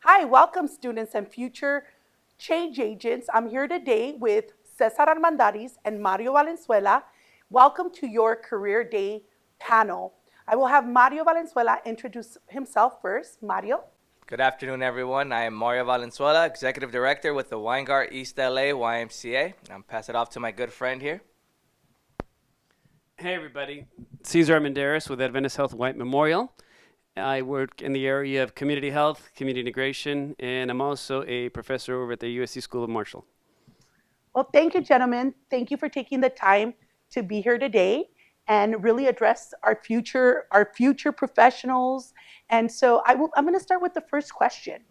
Hi, welcome students and future change agents. I'm here today with Cesar Amermendariz and Mario Valenzuela. Welcome to your Career Day panel. I will have Mario Valenzuela introduce himself first. Mario? Good afternoon, everyone. I am Mario Valenzuela, Executive Director with the Weingart East LA YMCA. I'm pass it off to my good friend here. Hey everybody, Cesar Amermendariz with Adventist Health White Memorial. I work in the area of community health, community integration, and I'm also a professor over at the USC School of Martial. Well, thank you, gentlemen. Thank you for taking the time to be here today and really address our future professionals. And so I'm going to start with the first question.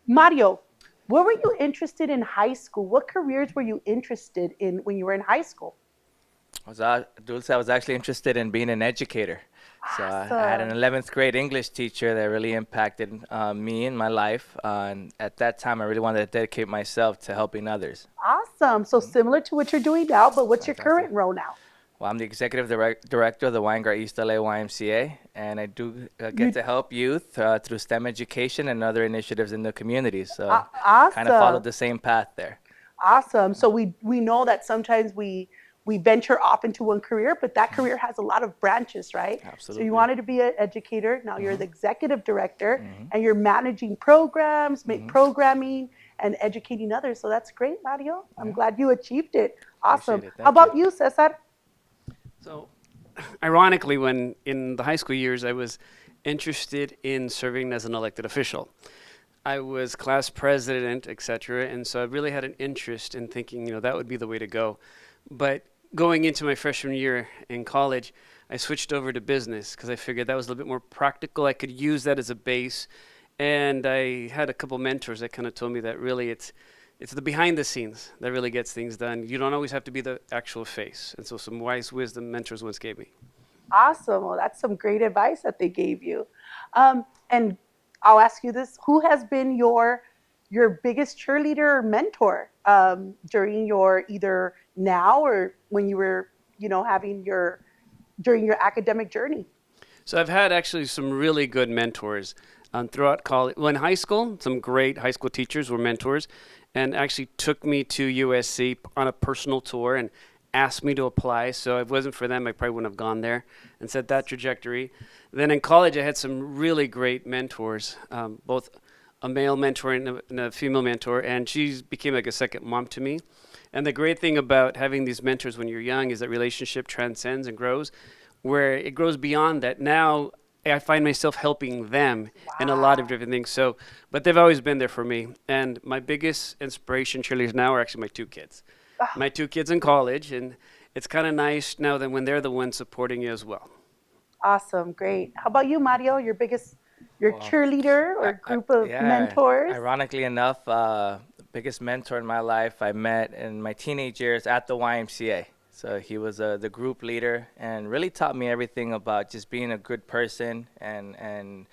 Mario, what were you interested in high school? What careers were you interested in when you were in high school? Dulce, I was actually interested in being an educator. So I had an Awesome. 11th grade English teacher that really impacted me in my life. And at that time, I really wanted to dedicate myself to helping others. Awesome. So similar to what you're doing now, but what's your Fantastic. current role now? Well, I'm the Director of the Weingart East LA YMCA, and I do get You to help youth through STEM education and other initiatives in the community. So kind of followed awesome. the same path there. Awesome. So we know that sometimes we venture off into one career, but that career has a lot of branches, right? So you Absolutely. wanted to be an educator. Now you're the executive director, Hmm. and you're managing programs, Hmm. programming, and educating others. So that's great, Mario. I'm Yeah, glad you achieved it. Awesome. appreciate it. How Thank you. about you, Cesar? So, ironically, when in the high school years, I was interested in serving as an elected official. I was class president, etc., and so I really had an interest in thinking, that would be the way to go. But going into my freshman year in college, I switched over to business because I figured that was a little bit more practical. I could use that as a base, and I had a couple mentors that kind of told me that really it's the behind the scenes that really gets things done. You don't always have to be the actual face, and so some wise wisdom mentors once gave me. Awesome. Well, that's some great advice that they gave you. And I'll ask you this: Who has been your biggest cheerleader or mentor during your either now or when you were, having your during your academic journey? So I've had actually some really good mentors throughout college. Well, in high school, some great high school teachers were mentors and actually took me to USC on a personal tour and asked me to apply. So if it wasn't for them, I probably wouldn't have gone there and set that trajectory. Then in college, I had some really great mentors, both a male mentor and a female mentor, and she became like a second mom to me. And the great thing about having these mentors when you're young is that relationship transcends and grows, where it grows beyond that. Now I find myself helping them in a lot of Wow. different things. So, but they've always been there for me. And my biggest inspiration cheerleaders now are actually my two kids. Ah, My two kids in college, and it's kind of nice now that when they're the ones supporting you as well. awesome. Great. How about you, Mario? Your Well, cheerleader or group of yeah, mentors? ironically enough, the biggest mentor in my life I met in my teenage years at the YMCA. So he was the group leader and really taught me everything about just being a good person and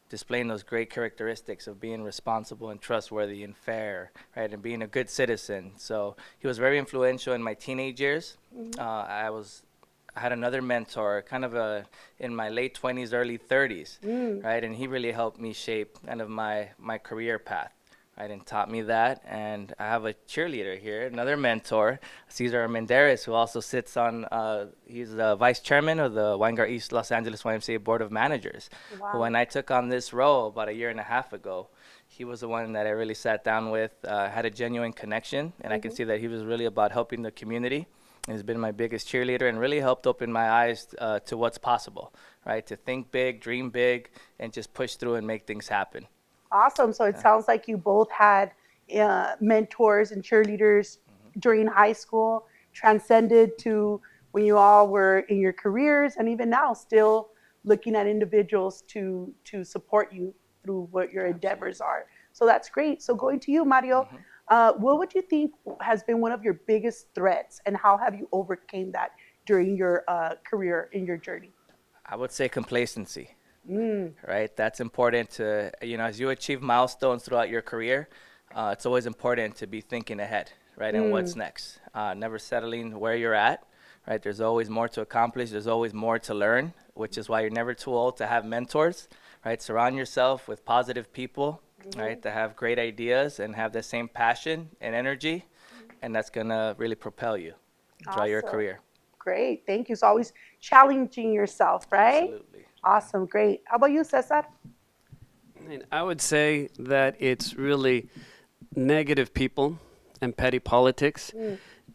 displaying those great characteristics of being responsible and trustworthy and fair, right, and being a good citizen. So he was very influential in my teenage years. Mhm. I had another mentor, kind of in my late 20s, early 30s, Mm. right, and he really helped me shape kind of my career path. Right, and taught me that, and I have a cheerleader here, another mentor, Cesar Amermendariz, who also sits on. He's the vice chairman of the Weingart East Los Angeles YMCA Board of Managers. But Wow. when I took on this role about a year and a half ago, he was the one that I really sat down with, had a genuine connection, and I could Hmm. see that he was really about helping the community. And he's been my biggest cheerleader and really helped open my eyes to what's possible, right? To think big, dream big, and just push through and make things happen. Awesome. So it Yeah. sounds like you both had mentors and cheerleaders Mhm. during high school, transcended to when you all were in your careers, and even now still looking at individuals to support you through what your endeavors Absolutely. are. So that's great. So going to you, Mario, Hmm. what would you think has been one of your biggest threats, and how have you overcame that during your career in your journey? I would say complacency, Mm, right? That's important to, as you achieve milestones throughout your career, it's always important to be thinking ahead, right? And what's mm. next? Never settling where you're at, right? There's always more to accomplish, there's always more to learn, which is why you're never too old to have mentors, right? Surround yourself with positive people, right? That have great ideas and have the same passion and energy, and that's gonna really propel you throughout your Awesome. career. Great. Thank you. So always challenging yourself, right? Absolutely. Awesome. Great. How about you, Cesar? And I would say that it's really negative people and petty politics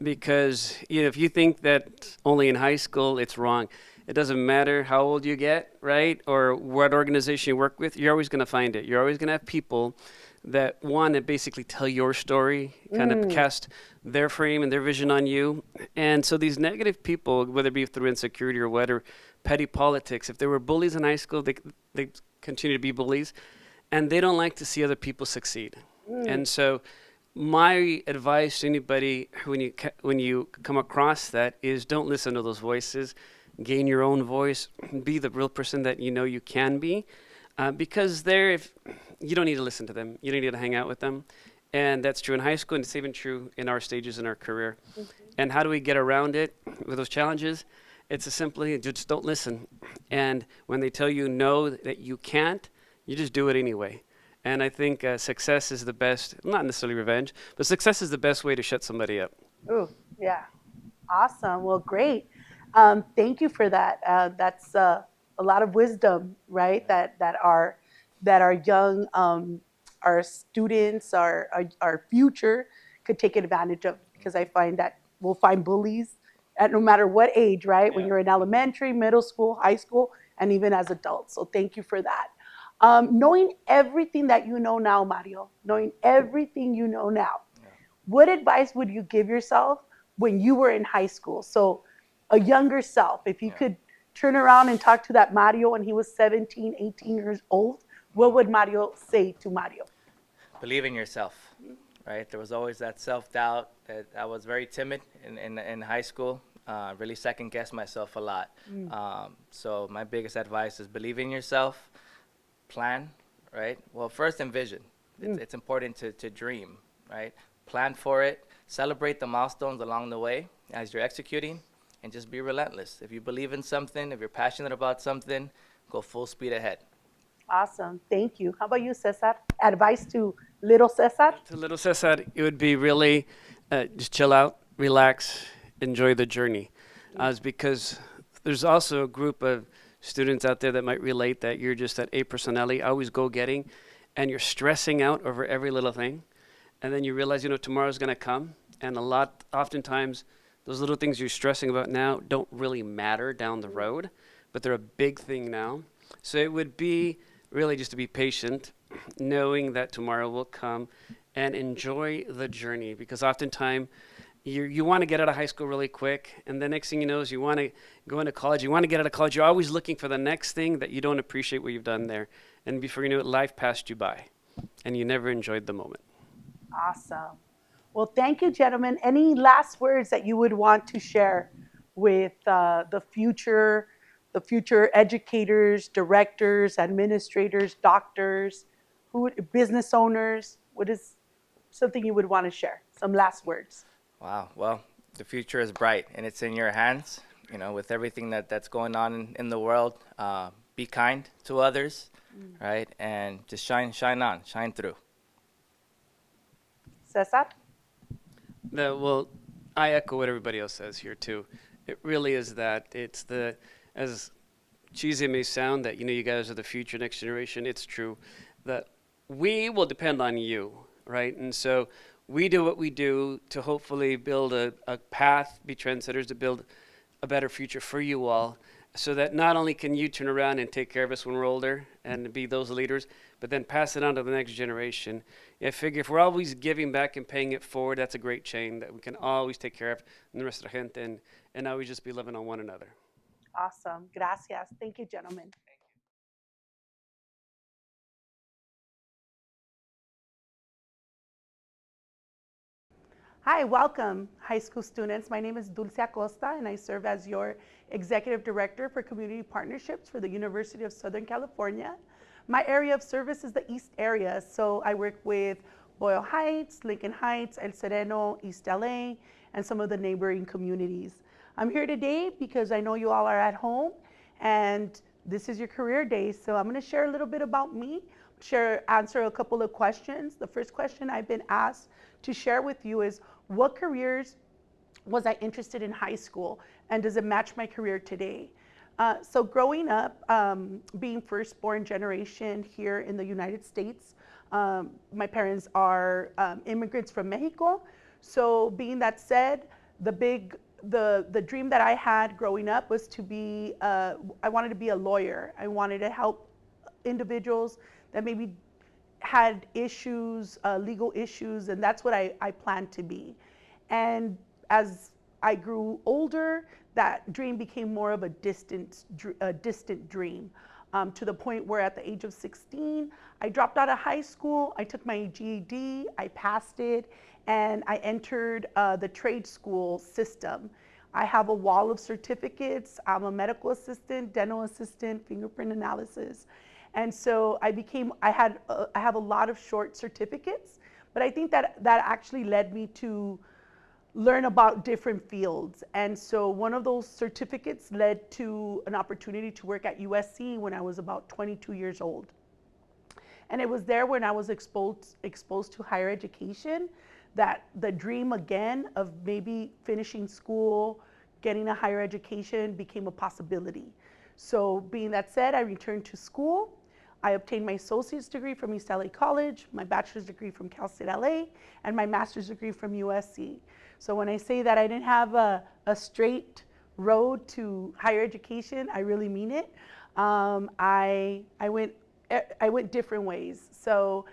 because if you think that only in high school it's wrong, it doesn't matter how old you get, right? Or what organization you work with, you're always going to find it. You're always going to have people that want to basically tell your story, kind of cast their frame and their vision on you. And so these negative people, whether it be through insecurity or whatever, petty politics, if they were bullies in high school, they continue to be bullies, and they don't like to see other people succeed. And so my advice to anybody when you come across that is don't listen to those voices. Gain your own voice. Be the real person that you know you can be, because if you don't need to listen to them, you don't need to hang out with them, and that's true in high school, and it's even true in our stages in our career. And how do we get around it with those challenges? It's as simply just don't listen. And when they tell you no, that you can't, you just do it anyway. And I think success is the best, not necessarily revenge, but success is the best way to shut somebody up. Ooh, yeah. Awesome. Well, great. Thank you for that. That's a lot of wisdom, right? That our young, our students, our future could take advantage of. Because I find that we'll find bullies at no matter what age, right? When Yeah. you're in elementary, middle school, high school, and even as adults. So thank you for that. Knowing everything that you know now, Mario, knowing everything you know now, what advice would you give yourself when you were in high school? So, a younger self, if you could turn around and talk to that Mario when he was 17, 18 years old, what would Mario say to Mario? Believe in yourself, right? There was always that self-doubt that I was very timid in high school. Really second guessed myself a lot. So my biggest advice is believe in yourself, plan, right? Well, first envision. It's important to dream, right? Plan for it, celebrate the milestones along the way as you're executing, and just be relentless. If you believe in something, if you're passionate about something, go full speed ahead. Awesome. Thank you. How about you, Cesar? Advice to little Cesar? To little Cesar, it would be really just chill out, relax, enjoy the journey. It's because there's also a group of students out there that might relate that you're just that A personality, always go-getting, and you're stressing out over every little thing. And then you realize, tomorrow's going to come. And oftentimes, those little things you're stressing about now don't really matter down the road, but they're a big thing now. So it would be really just to be patient, knowing that tomorrow will come, and enjoy the journey. Because oftentimes, you want to get out of high school really quick, and the next thing you know is you want to go into college. You want to get out of college. You're always looking for the next thing that you don't appreciate what you've done there. And before you know it, life passed you by, and you never enjoyed the moment. Awesome. Well, thank you, gentlemen. Any last words that you would want to share with the future educators, directors, administrators, doctors, business owners? What is something you would want to share? Some last words. Wow. Well, the future is bright and it's in your hands. With everything that's going on in the world, be kind to others, right? And just shine on, shine through. Cesar? Well, I echo what everybody else says here too. It really is that. It's as cheesy it may sound, that you guys are the future, next generation. It's true that we will depend on you, right? And so we do what we do to hopefully build a path, be trendsetters, to build a better future for you all, so that not only can you turn around and take care of us when we're older and be those leaders, but then pass it on to the next generation. I figure if we're always giving back and paying it forward, that's a great chain that we can always take care of the rest of the gente and always just be loving on one another. Awesome. Gracias. Thank you, gentlemen. Hi, welcome, high school students. My name is Dulce Acosta, and I serve as your Executive Director for Community Partnerships for the University of Southern California. My area of service is the East area, so I work with Boyle Heights, Lincoln Heights, El Sereno, East LA, and some of the neighboring communities. I'm here today because I know you all are at home, and this is your career day, so I'm gonna share a little bit about me. I'm answer a couple of questions. The first question I've been asked to share with you is, what careers was I interested in high school, and does it match my career today? So growing up, being firstborn generation here in the United States, my parents are immigrants from Mexico. So being that said, the dream that I had growing up was to be, I wanted to be a lawyer. I wanted to help individuals that maybe had issues, legal issues, and that's what I planned to be. And as I grew older, that dream became more of a distant dream, to the point where at the age of 16, I dropped out of high school. I took my GED, I passed it, and I entered the trade school system. I have a wall of certificates. I'm a medical assistant, dental assistant, fingerprint analysis. And so I have a lot of short certificates, but I think that actually led me to learn about different fields. And so one of those certificates led to an opportunity to work at USC when I was about 22 years old. And it was there when I was exposed to higher education that the dream again of maybe finishing school, getting a higher education became a possibility. So being that said, I returned to school. I obtained my associate's degree from East LA College, my bachelor's degree from Cal State LA, and my master's degree from USC. So when I say that I didn't have a straight road to higher education, I really mean it. I went different ways. So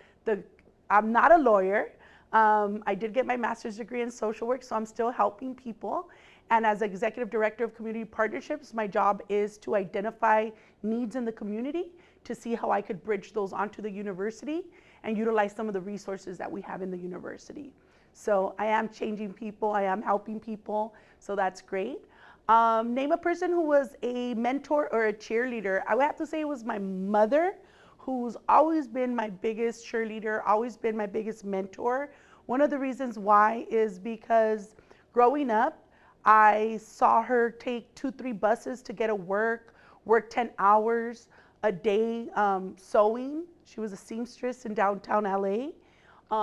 I'm not a lawyer. I did get my master's degree in social work, so I'm still helping people. And as executive director of community partnerships, my job is to identify needs in the community to see how I could bridge those onto the university and utilize some of the resources that we have in the university. So I am changing people, I am helping people, so that's great. Name a person who was a mentor or a cheerleader. I would have to say it was my mother, who's always been my biggest cheerleader, always been my biggest mentor. One of the reasons why is because growing up, I saw her take 2-3 buses to get to work 10 hours a day sewing. She was a seamstress in downtown LA.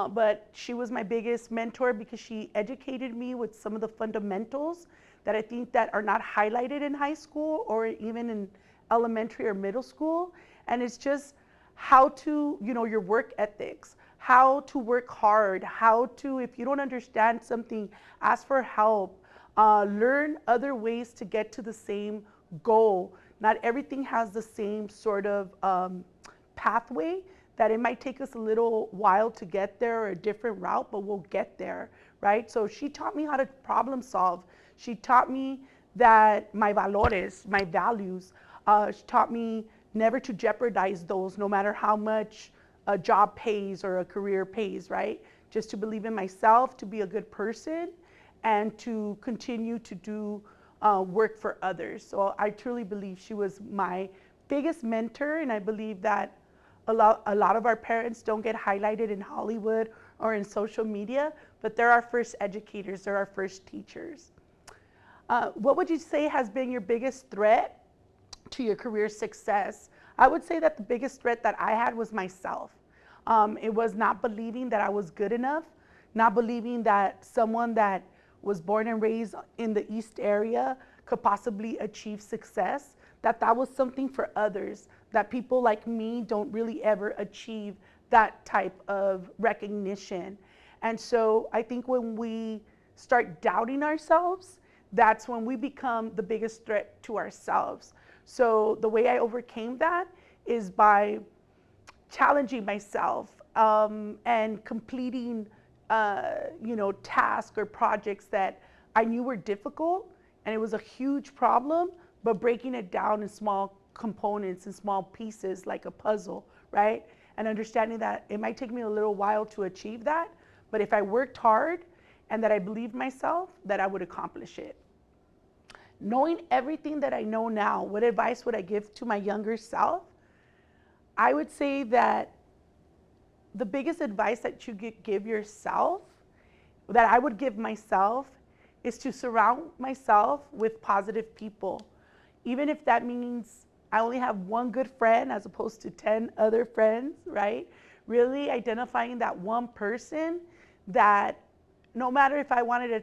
But she was my biggest mentor because she educated me with some of the fundamentals that I think that are not highlighted in high school or even in elementary or middle school. And it's just how to, your work ethics, how to work hard, how to, if you don't understand something, ask for help, learn other ways to get to the same goal. Not everything has the same sort of pathway, that it might take us a little while to get there or a different route, but we'll get there, right? So she taught me how to problem solve. She taught me that my valores, my values, she taught me never to jeopardize those no matter how much a job pays or a career pays, right? Just to believe in myself, to be a good person, and to continue to do work for others. So I truly believe she was my biggest mentor, and I believe that a lot of our parents don't get highlighted in Hollywood or in social media, but they're our first educators, they're our first teachers. What would you say has been your biggest threat to your career success? I would say that the biggest threat that I had was myself. It was not believing that I was good enough, not believing that someone that was born and raised in the East area could possibly achieve success, that was something for others, that people like me don't really ever achieve that type of recognition. And so I think when we start doubting ourselves, that's when we become the biggest threat to ourselves. So the way I overcame that is by challenging myself and completing tasks or projects that I knew were difficult and it was a huge problem, but breaking it down in small components and small pieces like a puzzle, right? And understanding that it might take me a little while to achieve that, but if I worked hard and that I believed myself, that I would accomplish it. Knowing everything that I know now, what advice would I give to my younger self? I would say that the biggest advice that you could give yourself, that I would give myself, is to surround myself with positive people. Even if that means I only have one good friend as opposed to 10 other friends, right? Really identifying that one person that no matter if I wanted to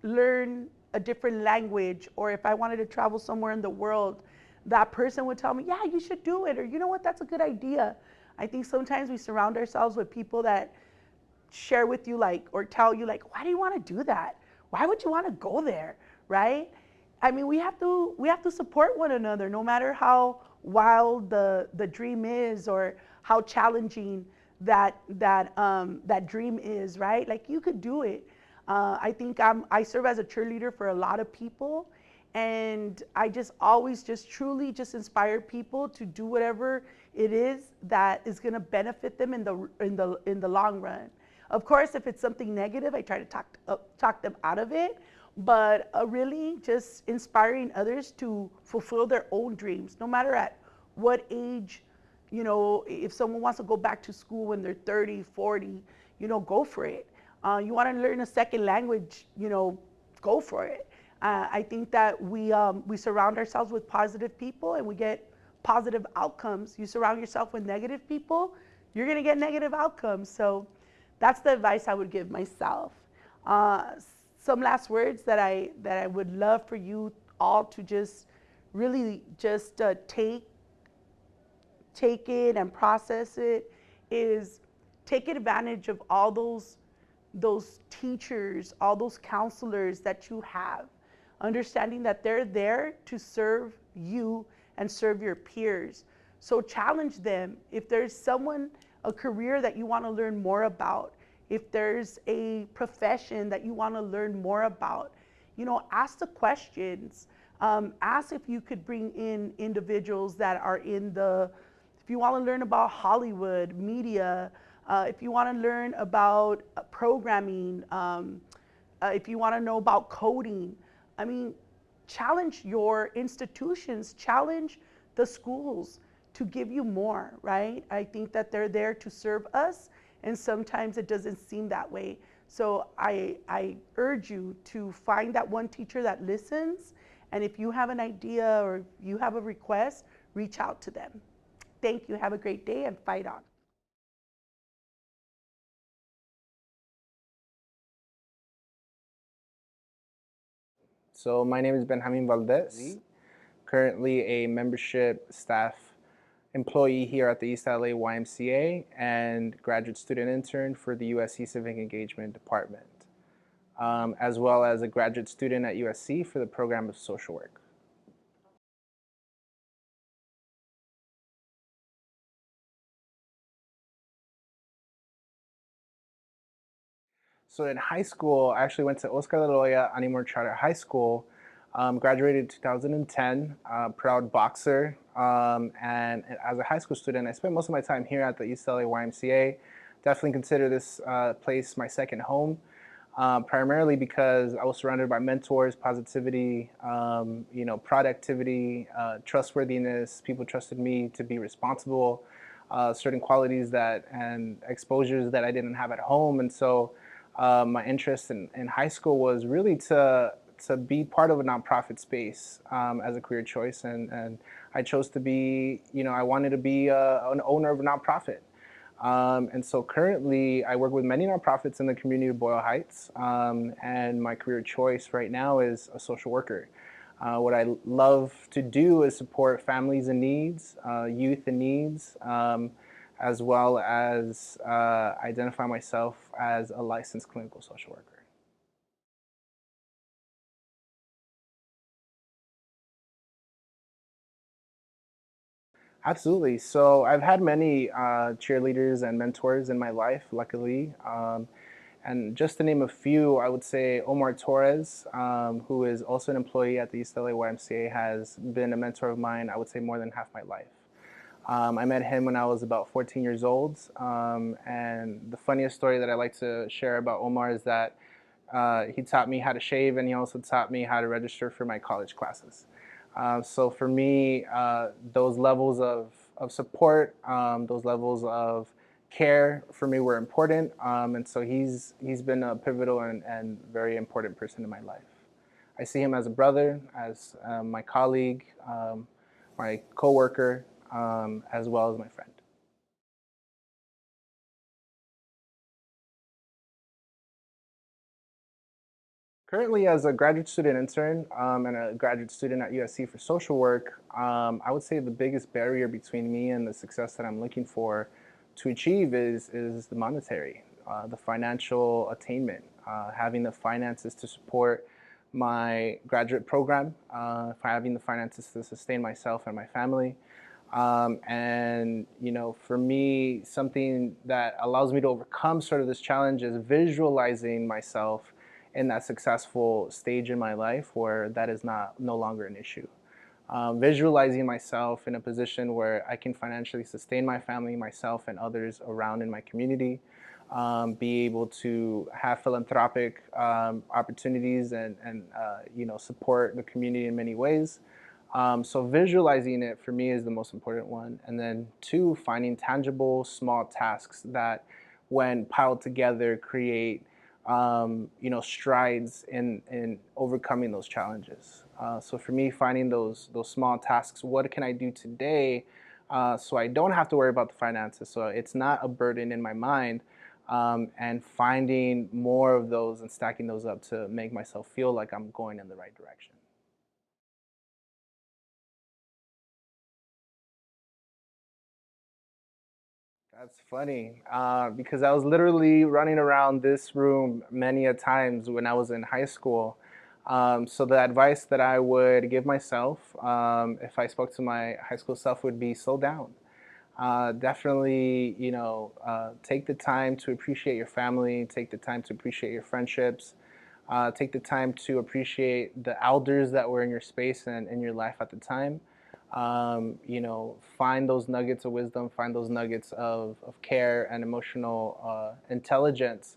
learn a different language or if I wanted to travel somewhere in the world, that person would tell me, yeah, you should do it. Or you know what, that's a good idea. I think sometimes we surround ourselves with people that share with you like or tell you like, why do you want to do that? Why would you want to go there? Right? I mean, we have to support one another no matter how wild the dream is or how challenging that dream is, right? Like you could do it. I think I serve as a cheerleader for a lot of people, and I just always just truly just inspire people to do whatever it is that is going to benefit them in the long run. Of course, if it's something negative, I try to talk them out of it. But really, just inspiring others to fulfill their own dreams, no matter at what age. If someone wants to go back to school when they're 30, 40, go for it. You want to learn a second language, go for it. I think that we surround ourselves with positive people and we get positive outcomes. You surround yourself with negative people, you're going to get negative outcomes. So that's the advice I would give myself. Uh, some last words that I would love for you all to just really just take it and process it is take advantage of all those teachers, all those counselors that you have, understanding that they're there to serve you and serve your peers. So challenge them. If there's a career that you want to learn more about, if there's a profession that you want to learn more about, ask the questions. Ask if you could bring in individuals that are if you want to learn about Hollywood, media, if you want to learn about programming, if you want to know about coding, I mean, challenge your institutions, challenge the schools to give you more, right? I think that they're there to serve us, and sometimes it doesn't seem that way. So I urge you to find that one teacher that listens, and if you have an idea or you have a request, reach out to them. Thank you. Have a great day and fight on. So my name is Benjamin Valdez, currently a membership staff employee here at the East LA YMCA and graduate student intern for the USC Civic Engagement Department, as well as a graduate student at USC for the program of social work. So in high school, I actually went to Oscar de la Hoya Animor Charter High School, graduated in 2010, proud boxer. And as a high school student, I spent most of my time here at the East LA YMCA. Definitely consider this place my second home, primarily because I was surrounded by mentors, positivity, productivity, trustworthiness. People trusted me to be responsible, certain qualities and exposures that I didn't have at home. And so my interest in high school was really to be part of a nonprofit space as a career choice, and I chose to be, I wanted to be an owner of a nonprofit. And so currently I work with many nonprofits in the community of Boyle Heights, and my career choice right now is a social worker. What I love to do is support families in needs, youth in needs, as well as identify myself as a licensed clinical social worker. Absolutely. So I've had many cheerleaders and mentors in my life, luckily. And just to name a few, I would say Omar Torres, who is also an employee at the East LA YMCA, has been a mentor of mine, I would say, more than half my life. I met him when I was about 14 years old. And the funniest story that I like to share about Omar is that he taught me how to shave, and he also taught me how to register for my college classes. So for me, those levels of support, those levels of care for me were important. And so he's been a pivotal and very important person in my life. I see him as a brother, as my colleague, my coworker, as well as my friend. Currently, as a graduate student intern and a graduate student at USC for social work, I would say the biggest barrier between me and the success that I'm looking for to achieve is the monetary, the financial attainment, having the finances to support my graduate program, having the finances to sustain myself and my family. And for me, something that allows me to overcome sort of this challenge is visualizing myself in that successful stage in my life where that is no longer an issue. Visualizing myself in a position where I can financially sustain my family, myself, and others around in my community, be able to have philanthropic opportunities and support the community in many ways. So visualizing it for me is the most important one. And then two, finding tangible small tasks that when piled together create strides in overcoming those challenges. So for me, finding those small tasks, what can I do today so I don't have to worry about the finances, so it's not a burden in my mind, and finding more of those and stacking those up to make myself feel like I'm going in the right direction. That's funny because I was literally running around this room many a times when I was in high school. So the advice that I would give myself if I spoke to my high school self would be slow down. Definitely, take the time to appreciate your family, take the time to appreciate your friendships, take the time to appreciate the elders that were in your space and in your life at the time. Find those nuggets of wisdom, find those nuggets of care and emotional intelligence,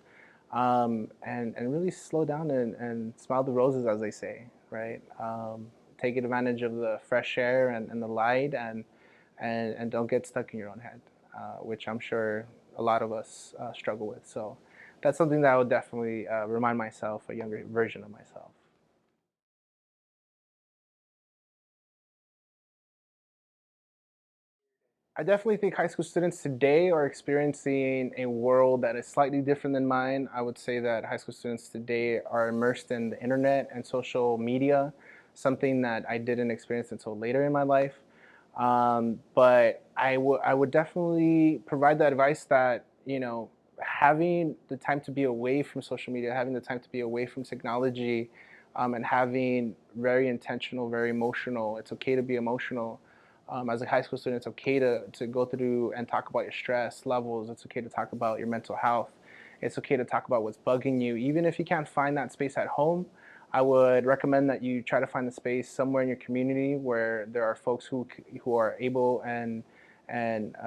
and really slow down and smile the roses, as they say, right? Take advantage of the fresh air and the light, and don't get stuck in your own head, which I'm sure a lot of us struggle with. So that's something that I would definitely remind myself, a younger version of myself. I definitely think high school students today are experiencing a world that is slightly different than mine. I would say that high school students today are immersed in the internet and social media, something that I didn't experience until later in my life. But I would definitely provide the advice that, having the time to be away from social media, having the time to be away from technology, and having very intentional, very emotional, it's okay to be emotional as a high school student. It's okay to go through and talk about your stress levels. It's okay to talk about your mental health. It's okay to talk about what's bugging you. Even if you can't find that space at home, I would recommend that you try to find the space somewhere in your community where there are folks who are able and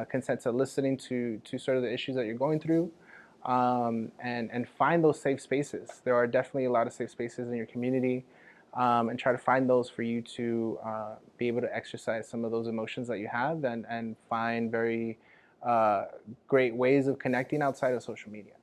consent to listening to sort of the issues that you're going through, and find those safe spaces. There are definitely a lot of safe spaces in your community, and try to find those for you to be able to exercise some of those emotions that you have and find very great ways of connecting outside of social media.